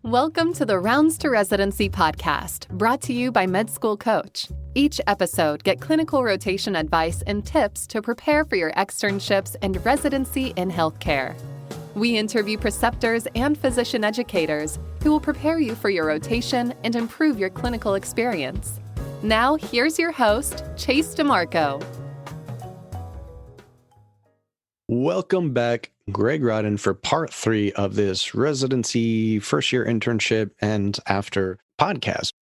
Welcome to the Rounds to Residency podcast, brought to you by Med School Coach. Each episode, get clinical rotation advice and tips to prepare for your externships and residency in healthcare. We interview preceptors and physician educators who will prepare you for your rotation and improve your clinical experience. Now, here's your host, Chase DeMarco. Welcome back, Greg Rodden, for part 3 of this residency, first-year internship, and after podcast.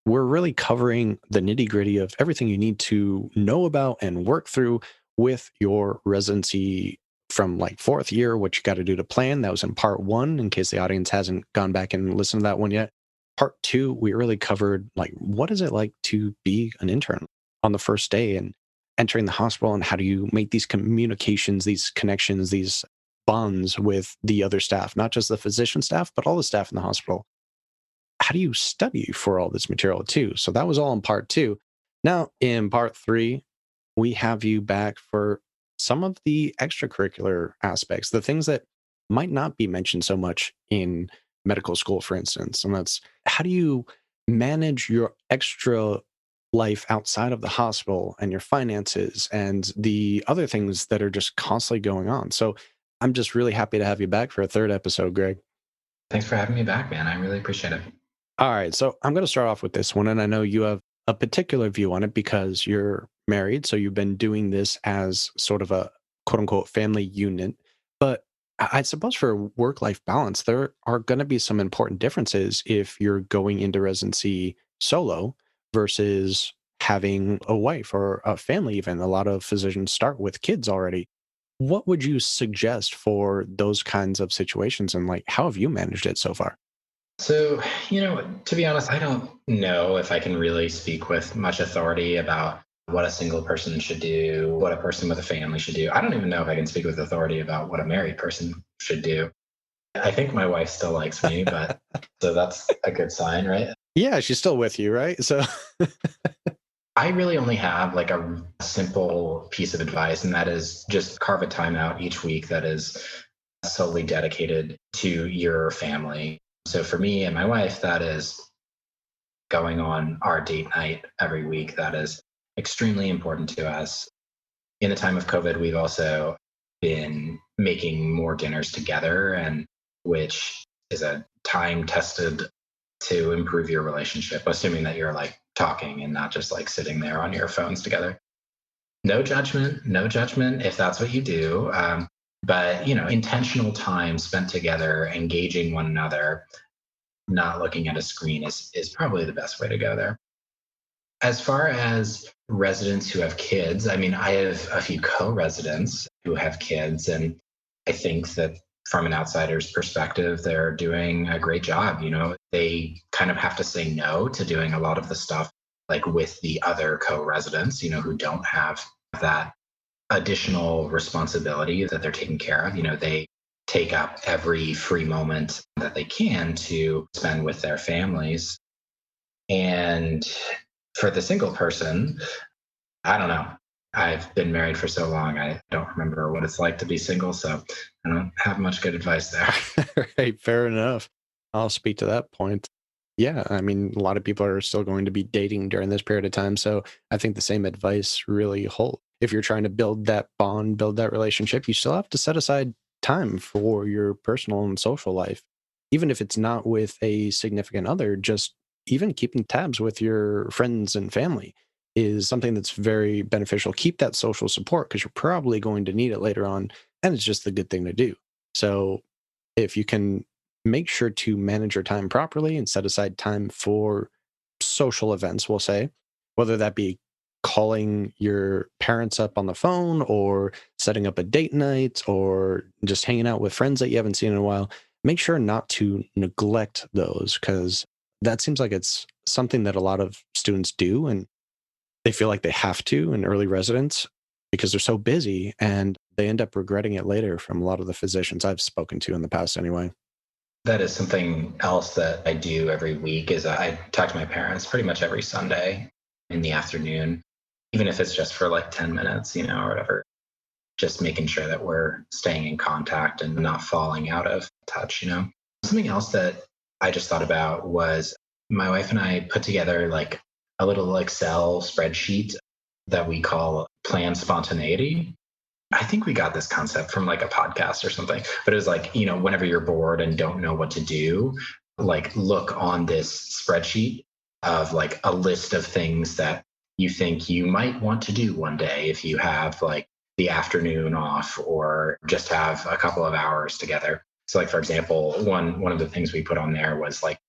We're really covering the nitty-gritty of everything you need to know about and work through with your residency from like 4th year, what you got to do to plan. That was in part 1, in case the audience hasn't gone back and listened to that one yet. Part 2, we really covered like what is it like to be an intern on the first day and entering the hospital, and how do you make these communications, these connections, these bonds with the other staff, not just the physician staff, but all the staff in the hospital. How do you study for all this material too? So that was all in part 2. Now in part 3, we have you back for some of the extracurricular aspects, the things that might not be mentioned so much in medical school, for instance. And that's, how do you manage your extra life outside of the hospital and your finances and the other things that are just constantly going on. So I'm just really happy to have you back for a 3rd episode, Greg. Thanks for having me back, man. I really appreciate it. All right. So I'm going to start off with this one. And I know you have a particular view on it because you're married. So you've been doing this as sort of a quote unquote family unit. But I suppose for work-life balance, there are going to be some important differences if you're going into residency solo versus having a wife or a family even. A lot of physicians start with kids already. What would you suggest for those kinds of situations, and like, how have you managed it so far? So, to be honest, I don't know if I can really speak with much authority about what a single person should do, what a person with a family should do. I don't even know if I can speak with authority about what a married person should do. I think my wife still likes me, but so that's a good sign, right? Yeah, she's still with you, right? So I really only have like a simple piece of advice, and that is just carve a time out each week that is solely dedicated to your family. So for me and my wife, that is going on our date night every week. That is extremely important to us. In the time of COVID, we've also been making more dinners together, and which is a time tested to improve your relationship, assuming that you're like talking and not just like sitting there on your phones together. No judgment if that's what you do. But, intentional time spent together, engaging one another, not looking at a screen is probably the best way to go there. As far as residents who have kids, I mean, I have a few co-residents who have kids, and I think that from an outsider's perspective, they're doing a great job. They kind of have to say no to doing a lot of the stuff like with the other co-residents, who don't have that additional responsibility that they're taking care of. They take up every free moment that they can to spend with their families. And for the single person, I don't know. I've been married for so long, I don't remember what it's like to be single, so I don't have much good advice there. Right, fair enough. I'll speak to that point. Yeah, I mean, a lot of people are still going to be dating during this period of time, so I think the same advice really holds. If you're trying to build that bond, build that relationship, you still have to set aside time for your personal and social life. Even if it's not with a significant other, just even keeping tabs with your friends and family is something that's very beneficial. Keep that social support because you're probably going to need it later on, and it's just a good thing to do. So if you can make sure to manage your time properly and set aside time for social events, we'll say, whether that be calling your parents up on the phone or setting up a date night or just hanging out with friends that you haven't seen in a while, make sure not to neglect those, because that seems like it's something that a lot of students do, and they feel like they have to in early residence because they're so busy, and they end up regretting it later from a lot of the physicians I've spoken to in the past anyway. That is something else that I do every week is I talk to my parents pretty much every Sunday in the afternoon, even if it's just for like 10 minutes, or whatever, just making sure that we're staying in contact and not falling out of touch. Something else that I just thought about was my wife and I put together like a little Excel spreadsheet that we call Plan Spontaneity. I think we got this concept from like a podcast or something, but it was like, whenever you're bored and don't know what to do, like look on this spreadsheet of like a list of things that you think you might want to do one day if you have like the afternoon off or just have a couple of hours together. So like, for example, one of the things we put on there was like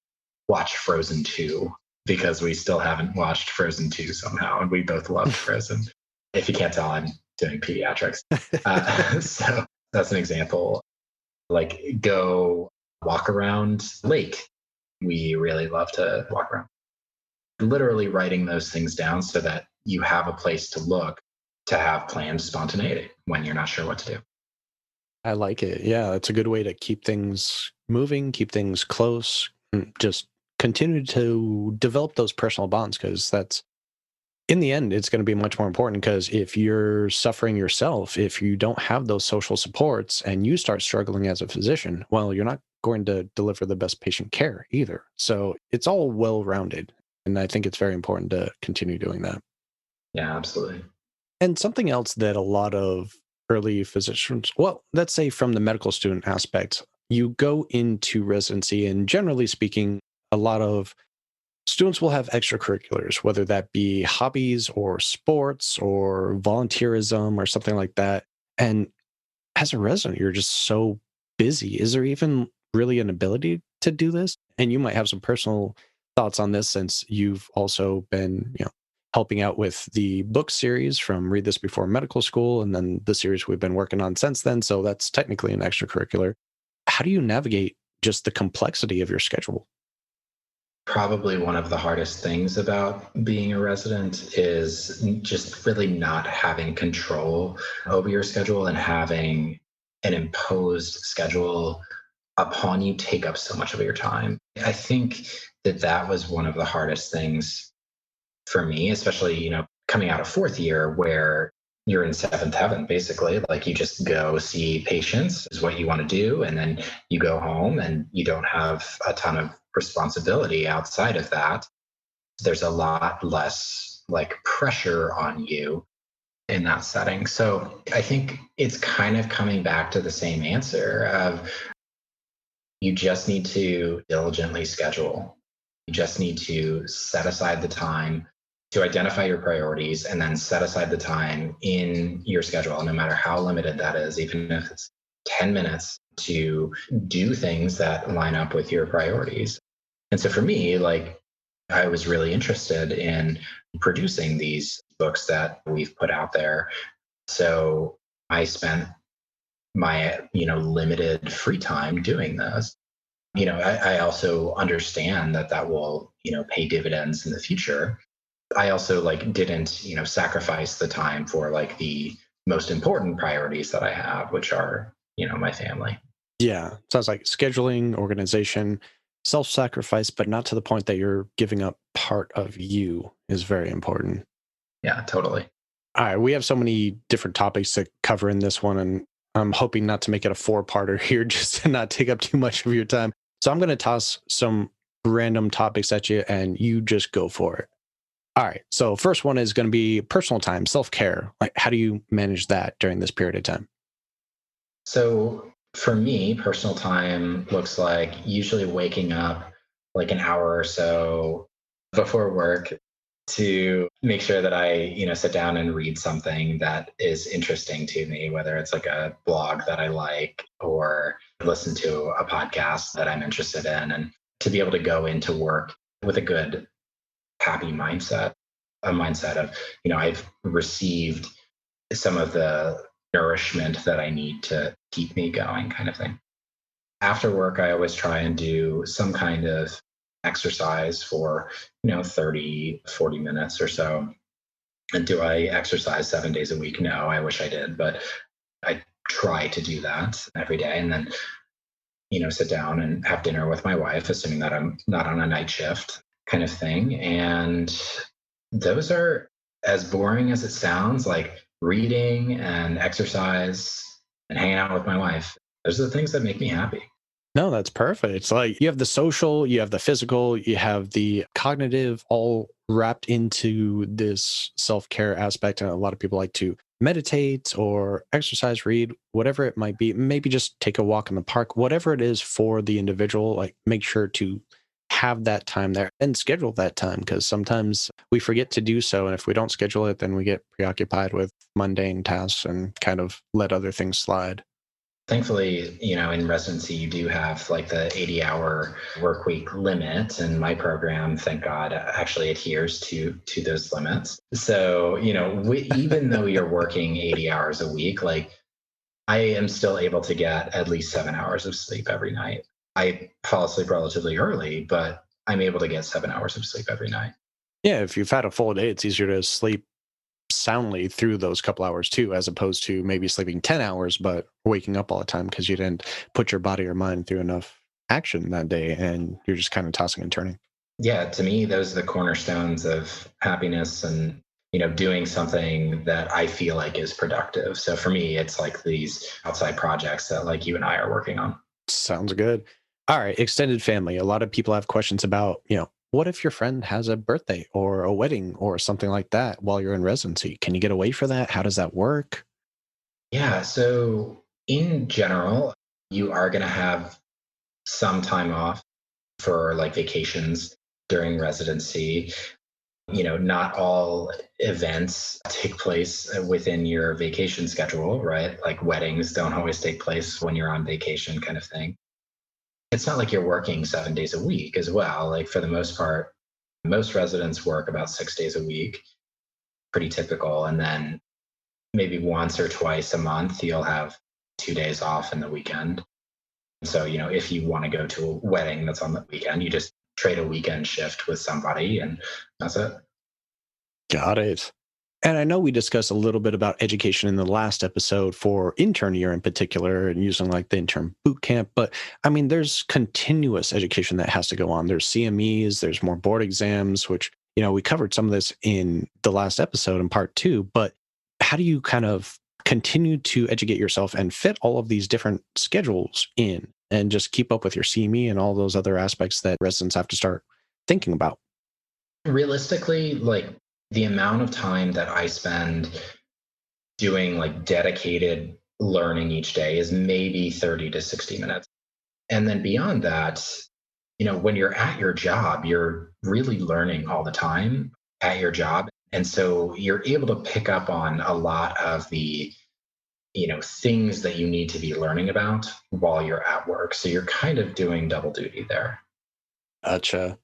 watch Frozen 2 because we still haven't watched Frozen 2 somehow. And we both loved Frozen. If you can't tell, I'm doing pediatrics. So that's an example. Like go walk around lake. We really love to walk around. Literally writing those things down so that you have a place to look to have planned spontaneity when you're not sure what to do. I like it. Yeah, it's a good way to keep things moving, keep things close, and just continue to develop those personal bonds, because that's, in the end, it's going to be much more important, because if you're suffering yourself, if you don't have those social supports and you start struggling as a physician, well, you're not going to deliver the best patient care either. So it's all well-rounded. And I think it's very important to continue doing that. Yeah, absolutely. And something else that a lot of early physicians, well, let's say from the medical student aspect, you go into residency, and generally speaking, a lot of students will have extracurriculars, whether that be hobbies or sports or volunteerism or something like that. And as a resident, you're just so busy. Is there even really an ability to do this? And you might have some personal thoughts on this, since you've also been, helping out with the book series from Read This Before Medical School, and then the series we've been working on since then. So that's technically an extracurricular. How do you navigate just the complexity of your schedule? Probably one of the hardest things about being a resident is just really not having control over your schedule, and having an imposed schedule upon you take up so much of your time. I think that was one of the hardest things for me, especially, coming out of fourth year where you're in seventh heaven, basically. Like you just go see patients is what you want to do. And then you go home and you don't have a ton of responsibility outside of that. There's a lot less like pressure on you in that setting. So I think it's kind of coming back to the same answer of you just need to diligently schedule. You just need to set aside the time to identify your priorities, and then set aside the time in your schedule, no matter how limited that is, even if it's 10 minutes, to do things that line up with your priorities. And so for me, like, I was really interested in producing these books that we've put out there. So I spent my, limited free time doing those. I also understand that will, pay dividends in the future. I also didn't, sacrifice the time for like the most important priorities that I have, which are, my family. Yeah. Sounds like scheduling, organization, self-sacrifice, but not to the point that you're giving up part of you is very important. Yeah, totally. All right. We have so many different topics to cover in this one, and I'm hoping not to make it a 4-parter here, just to not take up too much of your time. So I'm going to toss some random topics at you, and you just go for it. All right. So first one is going to be personal time, self-care. Like, how do you manage that during this period of time? So for me, personal time looks like usually waking up like an hour or so before work to make sure that I, sit down and read something that is interesting to me, whether it's like a blog that I like or listen to a podcast that I'm interested in, and to be able to go into work with a good, happy mindset, a mindset of, I've received some of the nourishment that I need to keep me going, kind of thing. After work, I always try and do some kind of exercise for, 30, 40 minutes or so. And do I exercise 7 days a week? No, I wish I did, but I try to do that every day. And then, sit down and have dinner with my wife, assuming that I'm not on a night shift, kind of thing. And those are, as boring as it sounds, like reading and exercise and hanging out with my wife. Those are the things that make me happy. No, that's perfect. It's like you have the social, you have the physical, you have the cognitive all wrapped into this self care aspect. And a lot of people like to meditate or exercise, read, whatever it might be. Maybe just take a walk in the park, whatever it is for the individual. Like make sure to have that time there and schedule that time because sometimes we forget to do so. And if we don't schedule it, then we get preoccupied with mundane tasks and kind of let other things slide. Thankfully, in residency, you do have like the 80-hour work week limit, and my program, thank God, actually adheres to those limits. So, even though you're working 80 hours a week, like I am still able to get at least 7 hours of sleep every night. I fall asleep relatively early, but I'm able to get 7 hours of sleep every night. Yeah, if you've had a full day, it's easier to sleep soundly through those couple hours too, as opposed to maybe sleeping 10 hours, but waking up all the time because you didn't put your body or mind through enough action that day and you're just kind of tossing and turning. Yeah, to me, those are the cornerstones of happiness and, doing something that I feel like is productive. So for me, it's like these outside projects that like you and I are working on. Sounds good. All right, extended family. A lot of people have questions about, what if your friend has a birthday or a wedding or something like that while you're in residency? Can you get away for that? How does that work? Yeah. So in general, you are going to have some time off for like vacations during residency. Not all events take place within your vacation schedule, right? Like weddings don't always take place when you're on vacation, kind of thing. It's not like you're working 7 days a week as well. Like for the most part, most residents work about 6 days a week, pretty typical. And then maybe once or twice a month, you'll have 2 days off in the weekend. So, if you want to go to a wedding that's on the weekend, you just trade a weekend shift with somebody and that's it. Got it. And I know we discussed a little bit about education in the last episode for intern year in particular and using like the intern boot camp. But I mean, there's continuous education that has to go on. There's CMEs, there's more board exams, which, we covered some of this in the last episode in part 2. But how do you kind of continue to educate yourself and fit all of these different schedules in and just keep up with your CME and all those other aspects that residents have to start thinking about? Realistically, like the amount of time that I spend doing like dedicated learning each day is maybe 30 to 60 minutes. And then beyond that, when you're at your job, you're really learning all the time at your job. And so you're able to pick up on a lot of the, things that you need to be learning about while you're at work. So you're kind of doing double duty there. Gotcha.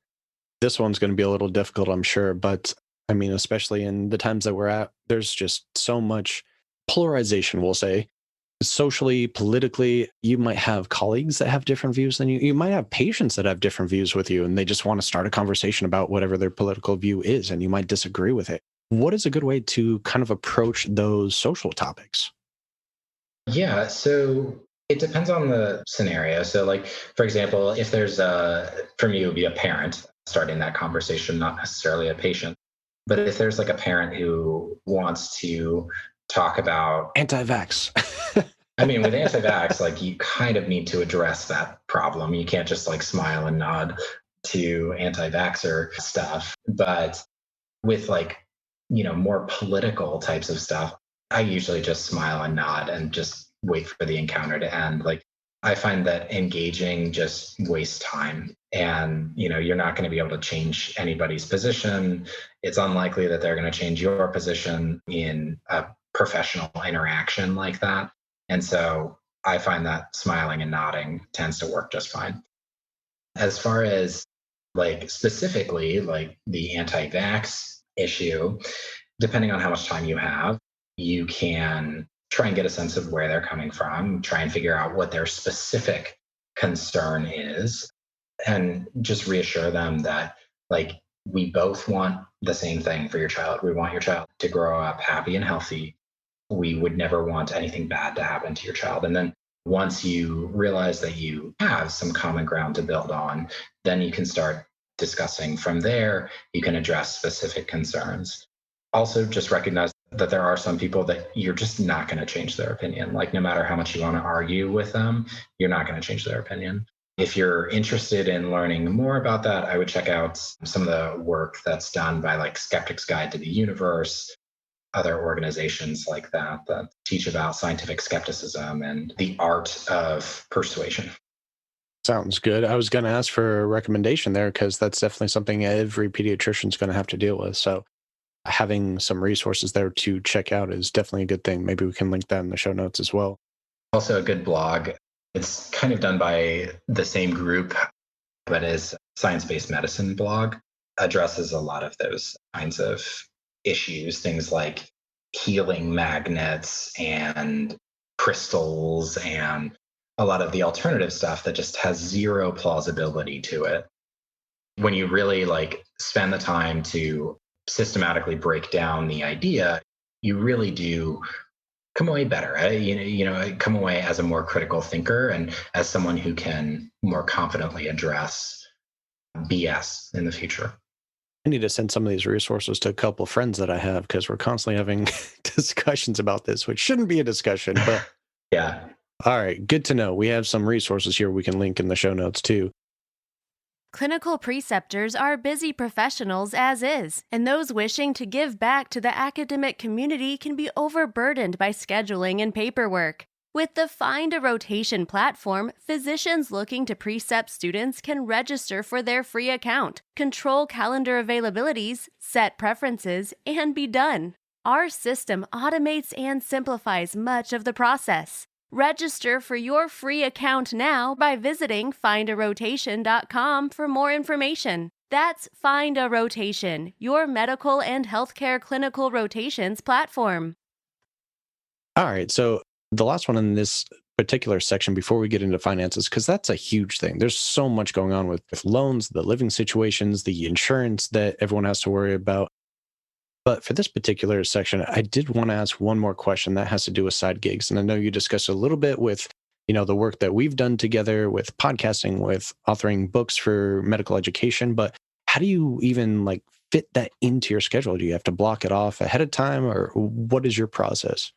This one's going to be a little difficult, I'm sure, but I mean, especially in the times that we're at, there's just so much polarization, we'll say. Socially, politically, you might have colleagues that have different views than you. You might have patients that have different views with you, and they just want to start a conversation about whatever their political view is, and you might disagree with it. What is a good way to kind of approach those social topics? Yeah. So it depends on the scenario. So, like, for example, if there's for me, it would be a parent starting that conversation, not necessarily a patient. But if there's like a parent who wants to talk about Anti-vax. I mean, with anti-vax, like you kind of need to address that problem. You can't just like smile and nod to anti-vaxxer stuff. But with like, more political types of stuff, I usually just smile and nod and just wait for the encounter to end. Like I find that engaging just wastes time and, you're not going to be able to change anybody's position. It's unlikely that they're going to change your position in a professional interaction like that. And so I find that smiling and nodding tends to work just fine. As far as like specifically like the anti-vax issue, depending on how much time you have, you can try and get a sense of where they're coming from, try and figure out what their specific concern is, and just reassure them that like we both want the same thing for your child. We want your child to grow up happy and healthy. We would never want anything bad to happen to your child. And then once you realize that you have some common ground to build on, then you can start discussing from there. You can address specific concerns. Also, just recognize that there are some people that you're just not going to change their opinion. Like, no matter how much you want to argue with them, you're not going to change their opinion. If you're interested in learning more about that, I would check out some of the work that's done by like Skeptic's Guide to the Universe, other organizations like that that teach about scientific skepticism and the art of persuasion. Sounds good. I was going to ask for a recommendation there because that's definitely something every pediatrician is going to have to deal with. So having some resources there to check out is definitely a good thing. Maybe we can link that in the show notes as well. Also a good blog. It's kind of done by the same group, but is Science-Based Medicine blog. Addresses a lot of those kinds of issues, things like healing magnets and crystals and a lot of the alternative stuff that just has zero plausibility to it. When you really like spend the time to systematically break down the idea, you really do come away better. Come away as a more critical thinker and as someone who can more confidently address BS in the future. I need to send some of these resources to a couple of friends that I have because we're constantly having discussions about this, which shouldn't be a discussion, but yeah. All right, good to know. We have some resources here we can link in the show notes too. Clinical preceptors are busy professionals as is, and those wishing to give back to the academic community can be overburdened by scheduling and paperwork. With the Find a Rotation platform, physicians looking to precept students can register for their free account, control calendar availabilities, set preferences, and be done. Our system automates and simplifies much of the process. Register for your free account now by visiting findarotation.com for more information. That's Find a Rotation, your medical and healthcare clinical rotations platform. All right, so the last one in this particular section before we get into finances, because that's a huge thing. There's so much going on with loans, the living situations, the insurance that everyone has to worry about. But for this particular section, I did want to ask one more question that has to do with side gigs. And I know you discussed a little bit with, the work that we've done together with podcasting, with authoring books for medical education. But how do you even fit that into your schedule? Do you have to block it off ahead of time, or what is your process?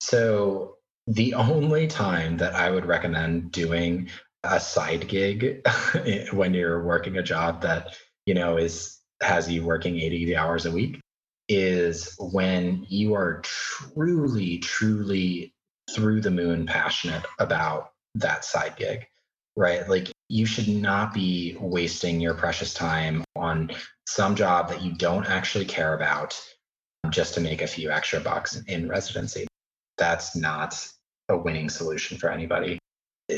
So the only time that I would recommend doing a side gig when you're working a job that, has you working 80 hours a week is when you are truly, truly through the moon passionate about that side gig, right? Like you should not be wasting your precious time on some job that you don't actually care about just to make a few extra bucks in residency. That's not a winning solution for anybody.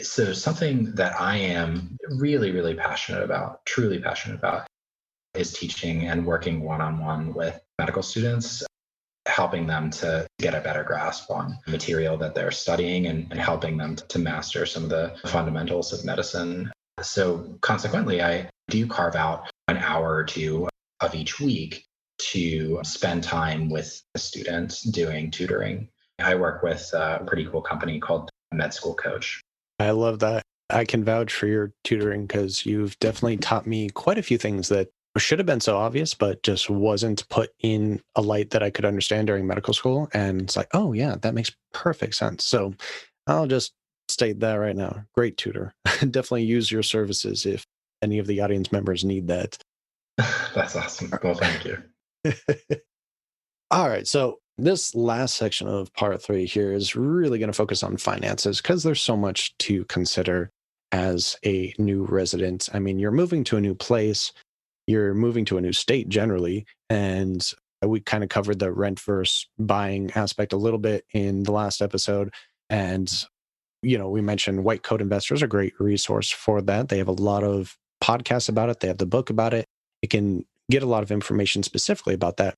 So something that I am really, really passionate about, truly passionate about, is teaching and working one-on-one with medical students, helping them to get a better grasp on material that they're studying and helping them to master some of the fundamentals of medicine. So consequently, I do carve out an hour or two of each week to spend time with the students doing tutoring. I work with a pretty cool company called Med School Coach. I love that. I can vouch for your tutoring because you've definitely taught me quite a few things that should have been so obvious, but just wasn't put in a light that I could understand during medical school. And it's like, oh yeah, that makes perfect sense. So I'll just state that right now. Great tutor. Definitely use your services if any of the audience members need that. That's awesome. Well, thank you. All right. So this last section of part 3 here is really going to focus on finances because there's so much to consider as a new resident. I mean, you're moving to a new place. You're moving to a new state generally, and we kind of covered the rent versus buying aspect a little bit in the last episode. And, we mentioned White Coat Investors, a great resource for that. They have a lot of podcasts about it. They have the book about it. You can get a lot of information specifically about that.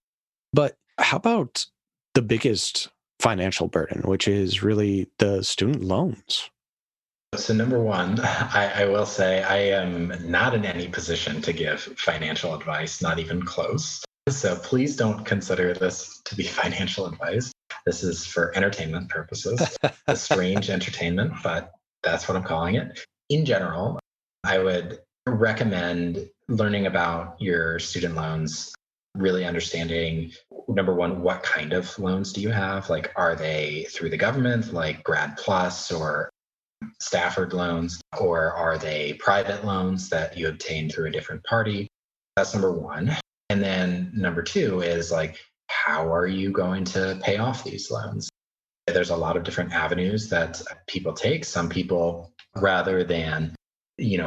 But how about the biggest financial burden, which is really the student loans? So number one, I will say I am not in any position to give financial advice, not even close. So please don't consider this to be financial advice. This is for entertainment purposes, a strange entertainment, but that's what I'm calling it. In general, I would recommend learning about your student loans, really understanding, number one, what kind of loans do you have? Like, are they through the government, like Grad Plus or Stafford loans, or are they private loans that you obtain through a different party? That's number one. And then number two is like, how are you going to pay off these loans? There's a lot of different avenues that people take. Some people, rather than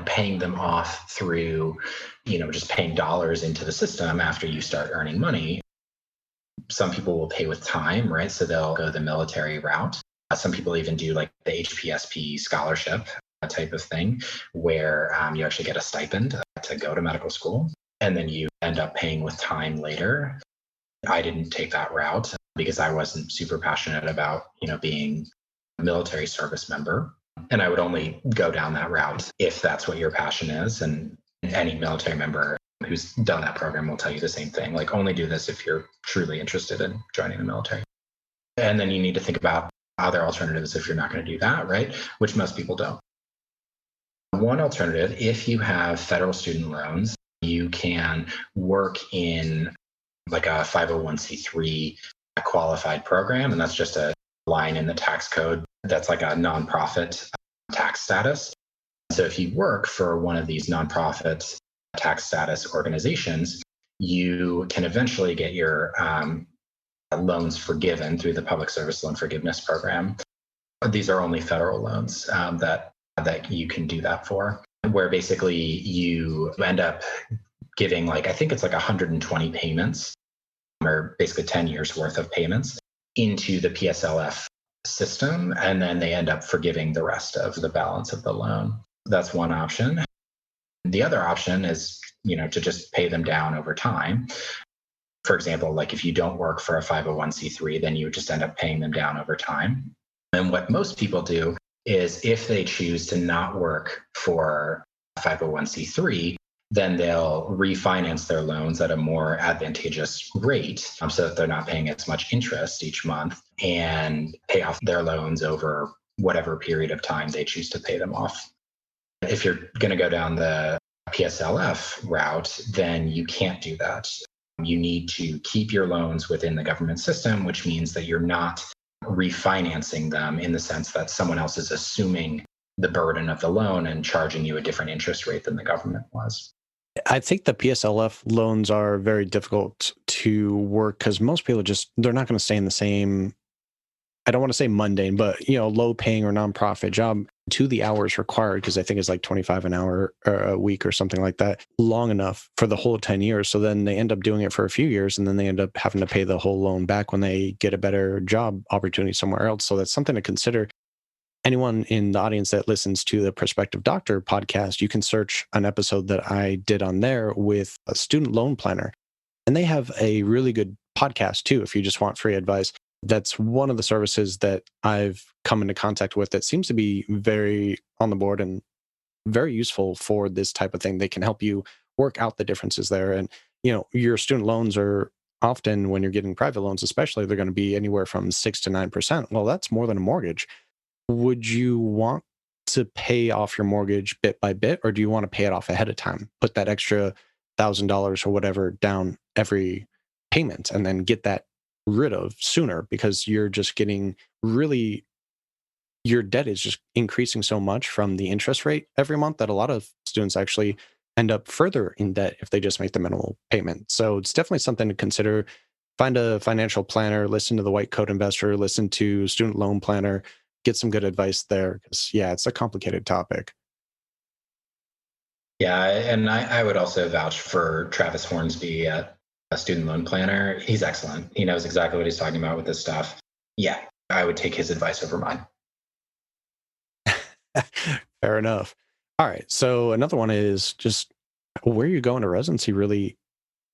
paying them off through, just paying dollars into the system after you start earning money. Some people will pay with time, right? So they'll go the military route. Some people even do like the HPSP scholarship type of thing, where you actually get a stipend to go to medical school, and then you end up paying with time later. I didn't take that route because I wasn't super passionate about, being a military service member. And I would only go down that route if that's what your passion is. And any military member who's done that program will tell you the same thing. Like, only do this if you're truly interested in joining the military. And then you need to think about other alternatives if you're not going to do that, right? Which most people don't. One alternative, if you have federal student loans, you can work in like a 501c3 qualified program. And that's just a line in the tax code that's like a nonprofit tax status. So if you work for one of these nonprofit tax status organizations, you can eventually get your loans forgiven through the Public Service Loan Forgiveness Program. These are only federal loans that you can do that for, where basically you end up giving I think it's like 120 payments, or basically 10 years worth of payments into the PSLF system, and then they end up forgiving the rest of the balance of the loan. That's one option. The other option is, to just pay them down over time. For example, like if you don't work for a 501c3, then you just end up paying them down over time. And what most people do is, if they choose to not work for a 501c3, then they'll refinance their loans at a more advantageous rate so that they're not paying as much interest each month, and pay off their loans over whatever period of time they choose to pay them off. If you're going to go down the PSLF route, then you can't do that. You need to keep your loans within the government system, which means that you're not refinancing them in the sense that someone else is assuming the burden of the loan and charging you a different interest rate than the government was. I think the PSLF loans are very difficult to work because most people they're not going to stay in the same, I don't want to say mundane, but, low paying or nonprofit job to the hours required, because I think it's like 25 an hour or a week or something like that, long enough for the whole 10 years. So then they end up doing it for a few years, and then they end up having to pay the whole loan back when they get a better job opportunity somewhere else. So that's something to consider. Anyone in the audience that listens to the Prospective Doctor podcast, you can search an episode that I did on there with a student loan planner. And they have a really good podcast too, if you just want free advice. That's one of the services that I've come into contact with that seems to be very on the board and very useful for this type of thing. They can help you work out the differences there. And, your student loans are often, when you're getting private loans, especially, they're going to be anywhere from 6 to 9%. Well, that's more than a mortgage. Would you want to pay off your mortgage bit by bit, or do you want to pay it off ahead of time? Put that extra $1,000 or whatever down every payment and then get that rid of sooner, because you're just getting your debt is just increasing so much from the interest rate every month that a lot of students actually end up further in debt if they just make the minimal payment. So it's definitely something to consider. Find a financial planner, listen to the White Coat Investor, listen to Student Loan Planner, get some good advice there, because it's a complicated topic. Yeah, and I would also vouch for Travis Hornsby at a Student Loan Planner. He's excellent. He knows exactly what he's talking about with this stuff. Yeah, I would take his advice over mine. Fair enough. All right. So another one is just where you go into residency really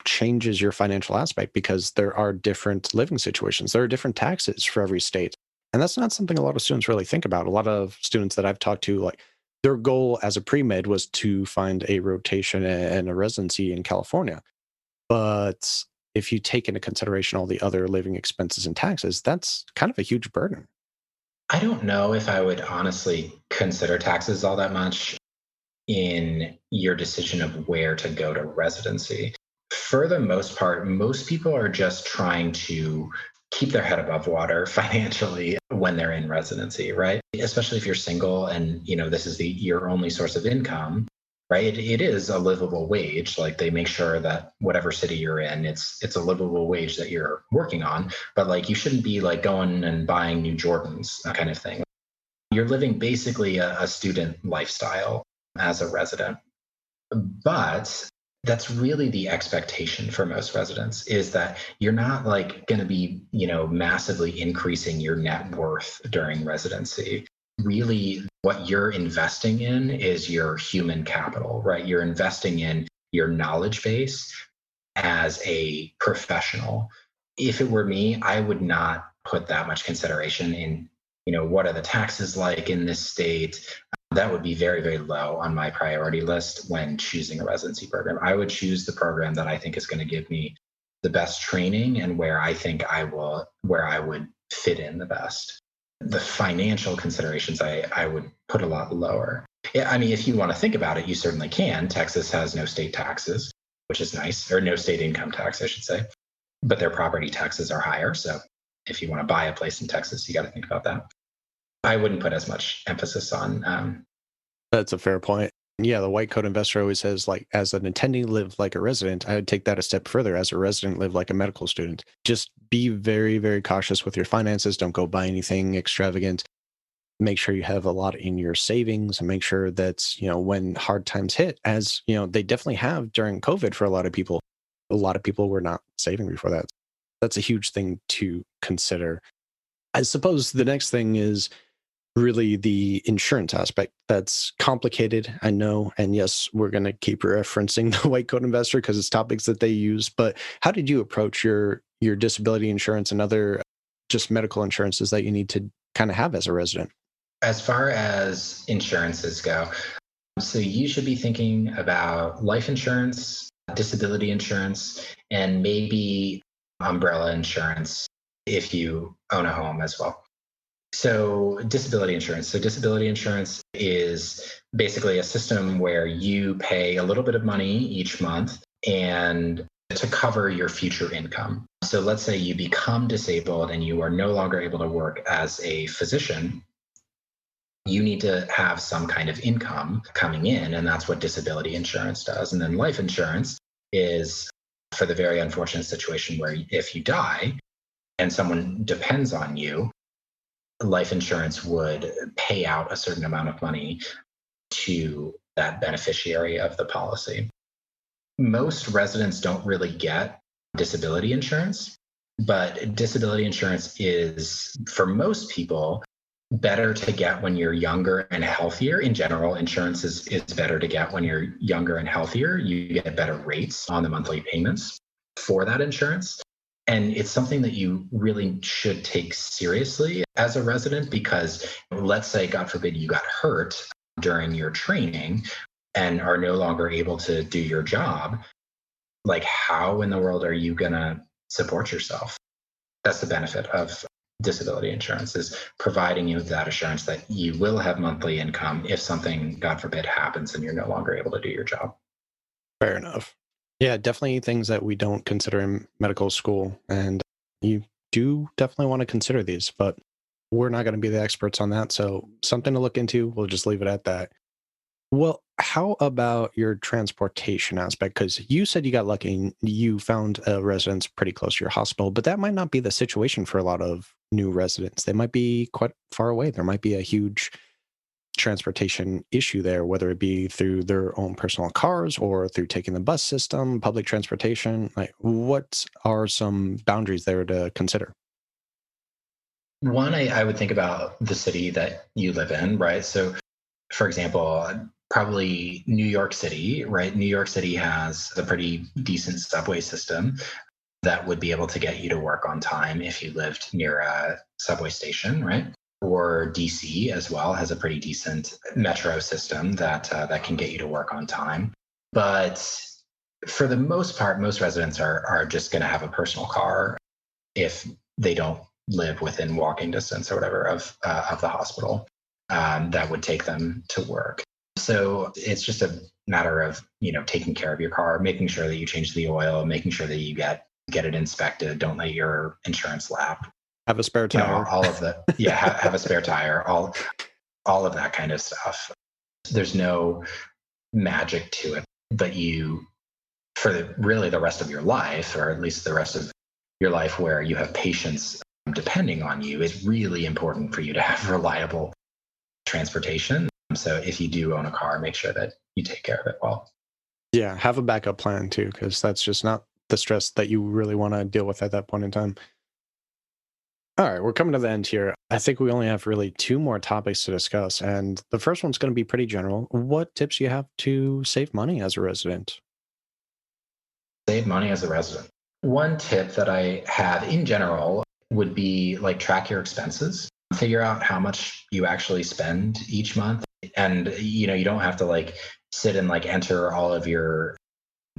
changes your financial aspect, because there are different living situations. There are different taxes for every state. And that's not something a lot of students really think about. A lot of students that I've talked to, their goal as a pre-med was to find a rotation and a residency in California. But if you take into consideration all the other living expenses and taxes, that's kind of a huge burden. I don't know if I would honestly consider taxes all that much in your decision of where to go to residency. For the most part, most people are just trying to keep their head above water financially when they're in residency, right? Especially if you're single and, this is your only source of income, right? It is a livable wage. Like they make sure that whatever city you're in, it's a livable wage that you're working on. But like you shouldn't be like going and buying new Jordans, that kind of thing. You're living basically a student lifestyle as a resident. But that's really the expectation for most residents, is that you're not like going to be, massively increasing your net worth during residency. Really, what you're investing in is your human capital, right? You're investing in your knowledge base as a professional. If it were me, I would not put that much consideration in, what are the taxes like in this state? That would be very, very low on my priority list when choosing a residency program. I would choose the program that I think is going to give me the best training and where I think where I would fit in the best. The financial considerations I would put a lot lower. Yeah, I mean, if you want to think about it, you certainly can. Texas has no state taxes, which is nice, or no state income tax, I should say, but their property taxes are higher. So if you want to buy a place in Texas, you got to think about that. I wouldn't put as much emphasis on. That's a fair point. Yeah, the white coat investor always says, like, as an attending, live like a resident. I would take that a step further. As a resident, live like a medical student. Just be very, very cautious with your finances. Don't go buy anything extravagant. Make sure you have a lot in your savings and make sure that, when hard times hit, as, they definitely have during COVID for a lot of people were not saving before that. That's a huge thing to consider. I suppose the next thing is really the insurance aspect. That's complicated, I know. And yes, we're going to keep referencing the white coat investor because it's topics that they use. But how did you approach your disability insurance and other just medical insurances that you need to kind of have as a resident? As far as insurances go, so you should be thinking about life insurance, disability insurance, and maybe umbrella insurance if you own a home as well. So disability insurance. So disability insurance is basically a system where you pay a little bit of money each month and to cover your future income. So let's say you become disabled and you are no longer able to work as a physician. You need to have some kind of income coming in, and that's what disability insurance does. And then life insurance is for the very unfortunate situation where if you die and someone depends on you, life insurance would pay out a certain amount of money to that beneficiary of the policy. Most residents don't really get disability insurance, but disability insurance is, for most people, better to get when you're younger and healthier. In general, insurance is better to get when you're younger and healthier. You get better rates on the monthly payments for that insurance. And it's something that you really should take seriously as a resident, because let's say, God forbid, you got hurt during your training and are no longer able to do your job. Like, how in the world are you going to support yourself? That's the benefit of disability insurance, is providing you that assurance that you will have monthly income if something, God forbid, happens and you're no longer able to do your job. Fair enough. Yeah, definitely things that we don't consider in medical school. And you do definitely want to consider these, but we're not going to be the experts on that. So something to look into. We'll just leave it at that. Well, how about your transportation aspect? Because you said you got lucky and you found a residence pretty close to your hospital, but that might not be the situation for a lot of new residents. They might be quite far away. There might be a huge transportation issue there, whether it be through their own personal cars or through taking the bus system, public transportation. Like, what are some boundaries there to consider? One, I would think about the city that you live in, right? So, for example, probably New York City, right? New York City has a pretty decent subway system that would be able to get you to work on time if you lived near a subway station, right? Or DC as well has a pretty decent metro system that can get you to work on time. But for the most part, most residents are just going to have a personal car if they don't live within walking distance or whatever of the hospital that would take them to work. So it's just a matter of, taking care of your car, making sure that you change the oil, making sure that you get get it inspected. Don't let your insurance lapse. Have a spare tire. All of the, have a spare tire, all of that kind of stuff. There's no magic to it, but really the rest of your life, or at least the rest of your life where you have patients depending on you, it's really important for you to have reliable transportation. So if you do own a car, make sure that you take care of it well. Yeah, have a backup plan too, because that's just not the stress that you really want to deal with at that point in time. All right, we're coming to the end here. I think we only have really 2 more topics to discuss, and the first one's going to be pretty general. What tips do you have to save money as a resident? Save money as a resident. One tip that I have in general would be like track your expenses. Figure out how much you actually spend each month. And you don't have to like sit and like enter all of your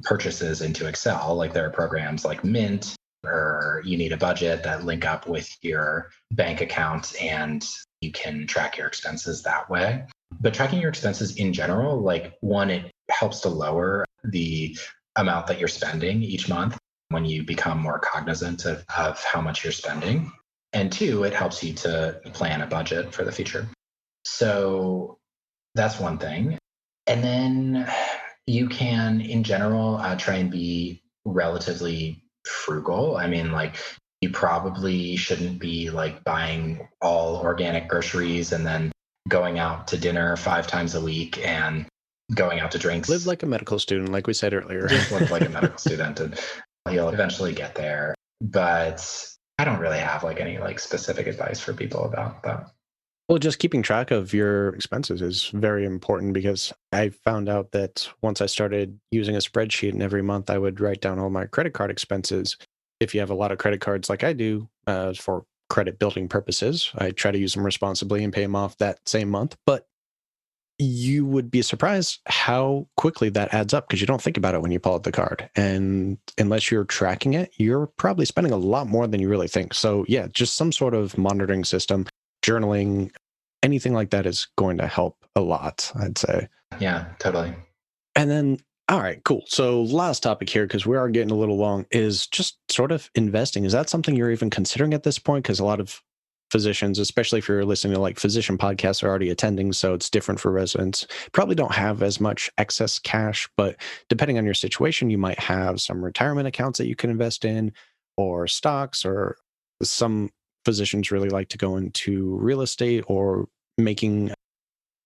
purchases into Excel. Like there are programs like Mint, or you need a budget that link up with your bank account and you can track your expenses that way. But tracking your expenses in general, like one, it helps to lower the amount that you're spending each month when you become more cognizant of how much you're spending. And 2, it helps you to plan a budget for the future. So that's one thing. And then you can, in general, try and be relatively frugal. I mean, like you probably shouldn't be like buying all organic groceries and then going out to dinner 5 times a week and going out to drinks. Live like a medical student, like we said earlier. Just live like a medical student, and you'll eventually get there. But I don't really have like any like specific advice for people about that. Well, just keeping track of your expenses is very important, because I found out that once I started using a spreadsheet and every month I would write down all my credit card expenses. If you have a lot of credit cards like I do, for credit building purposes, I try to use them responsibly and pay them off that same month. But you would be surprised how quickly that adds up, because you don't think about it when you pull out the card. And unless you're tracking it, you're probably spending a lot more than you really think. So yeah, just some sort of monitoring system, journaling, anything like that is going to help a lot, I'd say. Yeah, totally. And then, all right, cool. So last topic here, because we are getting a little long, is just sort of investing. Is that something you're even considering at this point? Because a lot of physicians, especially if you're listening to like physician podcasts, are already attending, so it's different for residents. Probably don't have as much excess cash, but depending on your situation, you might have some retirement accounts that you can invest in, or stocks, or some physicians really like to go into real estate or making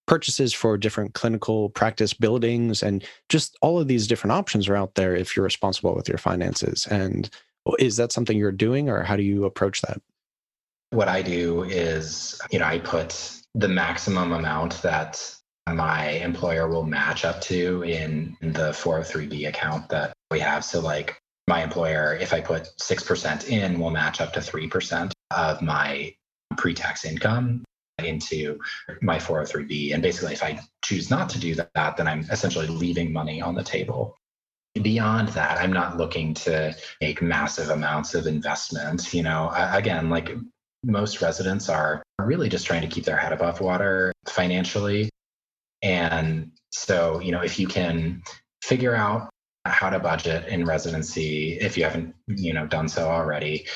purchases for different clinical practice buildings. And just all of these different options are out there if you're responsible with your finances. And is that something you're doing, or how do you approach that? What I do is, I put the maximum amount that my employer will match up to in the 403B account that we have. So like my employer, if I put 6% in, will match up to 3% of my pre-tax income into my 403B. And basically, if I choose not to do that, then I'm essentially leaving money on the table. Beyond that, I'm not looking to make massive amounts of investment. Again, like most residents are really just trying to keep their head above water financially. And so, if you can figure out how to budget in residency, if you haven't, done so already,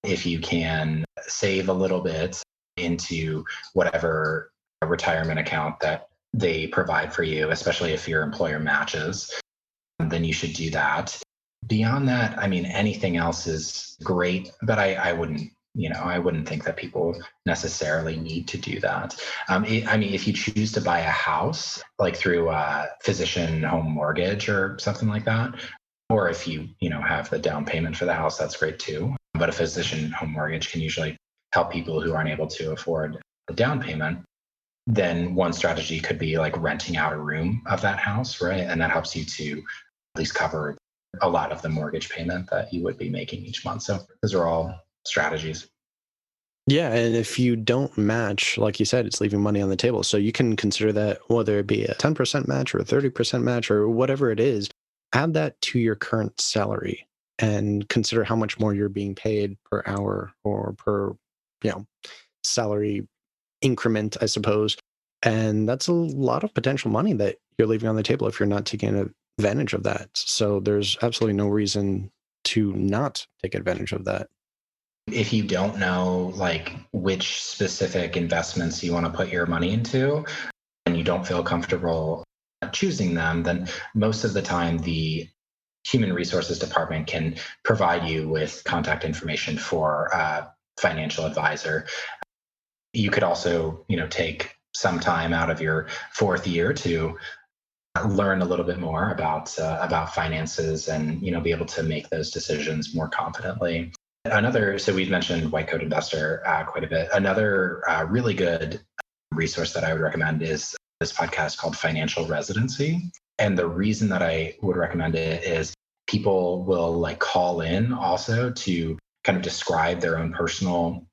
if you can save a little bit into whatever retirement account that they provide for you, especially if your employer matches, then you should do that. Beyond that, I mean, anything else is great, but I wouldn't think that people necessarily need to do that. If you choose to buy a house, like through a physician home mortgage or something like that, or if you have the down payment for the house, that's great too. But a physician home mortgage can usually help people who aren't able to afford the down payment. Then one strategy could be like renting out a room of that house, right? And that helps you to at least cover a lot of the mortgage payment that you would be making each month. So those are all strategies. Yeah, and if you don't match, like you said, it's leaving money on the table. So you can consider that, whether it be a 10% match or a 30% match or whatever it is, add that to your current salary and consider how much more you're being paid per hour or per, salary increment, I suppose. And that's a lot of potential money that you're leaving on the table if you're not taking advantage of that. So there's absolutely no reason to not take advantage of that? If you don't know like which specific investments you want to put your money into and you don't feel comfortable choosing them, then most of the time the human resources department can provide you with contact information for a financial advisor. You could also, take some time out of your fourth year to learn a little bit more about finances and be able to make those decisions more confidently. So we've mentioned White Coat Investor quite a bit. Another really good resource that I would recommend is this podcast called Financial Residency. And the reason that I would recommend it is people will like call in also to kind of describe their own personal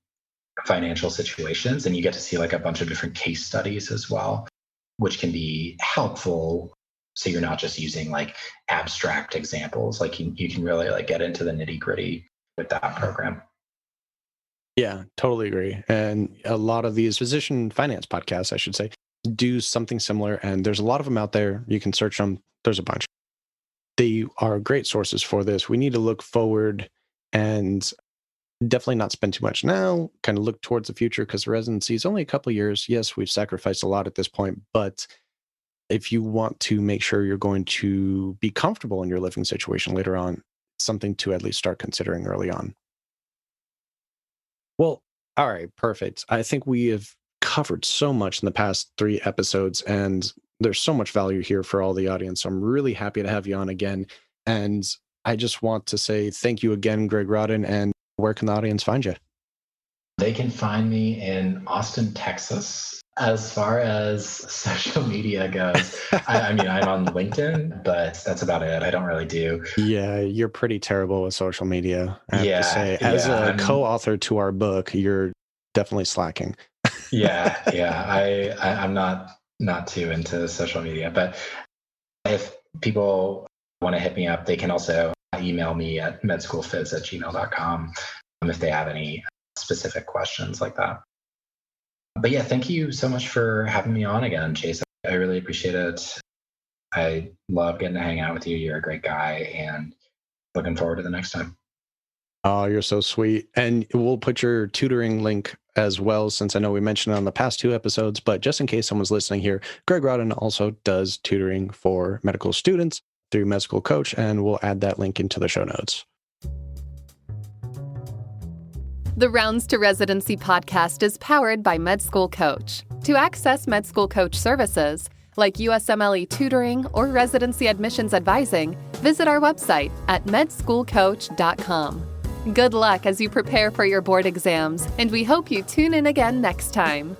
financial situations. And you get to see like a bunch of different case studies as well, which can be helpful. So you're not just using like abstract examples, like you can really like get into the nitty gritty with that program. Yeah, totally agree. And a lot of these physician finance podcasts, I should say, do something similar. And there's a lot of them out there. You can search them. There's a bunch. They are great sources for this. We need to look forward and definitely not spend too much now, kind of look towards the future, because the residency is only a couple of years. Yes, we've sacrificed a lot at this point, but if you want to make sure you're going to be comfortable in your living situation later on, something to at least start considering early on. Well, all right, perfect. I think we have covered so much in the past 3 episodes, and there's so much value here for all the audience. So I'm really happy to have you on again. And I just want to say thank you again, Greg Rodden. And where can the audience find you? They can find me in Austin, Texas. As far as social media goes, I mean, I'm on LinkedIn, but that's about it. I don't really do. Yeah, you're pretty terrible with social media, I have to say. As a co-author to our book, you're definitely slacking. I'm not too into social media. But if people want to hit me up, they can also email me at medschoolphys@gmail.com if they have any specific questions like that. But yeah, thank you so much for having me on again, Chase. I really appreciate it. I love getting to hang out with you. You're a great guy, and looking forward to the next time. Oh, you're so sweet. And we'll put your tutoring link as well, since I know we mentioned it on the past 2 episodes, but just in case someone's listening here, Greg Rodden also does tutoring for medical students through Med School Coach, and we'll add that link into the show notes. The Rounds to Residency podcast is powered by Med School Coach. To access Med School Coach services, like USMLE tutoring or residency admissions advising, visit our website at medschoolcoach.com. Good luck as you prepare for your board exams, and we hope you tune in again next time.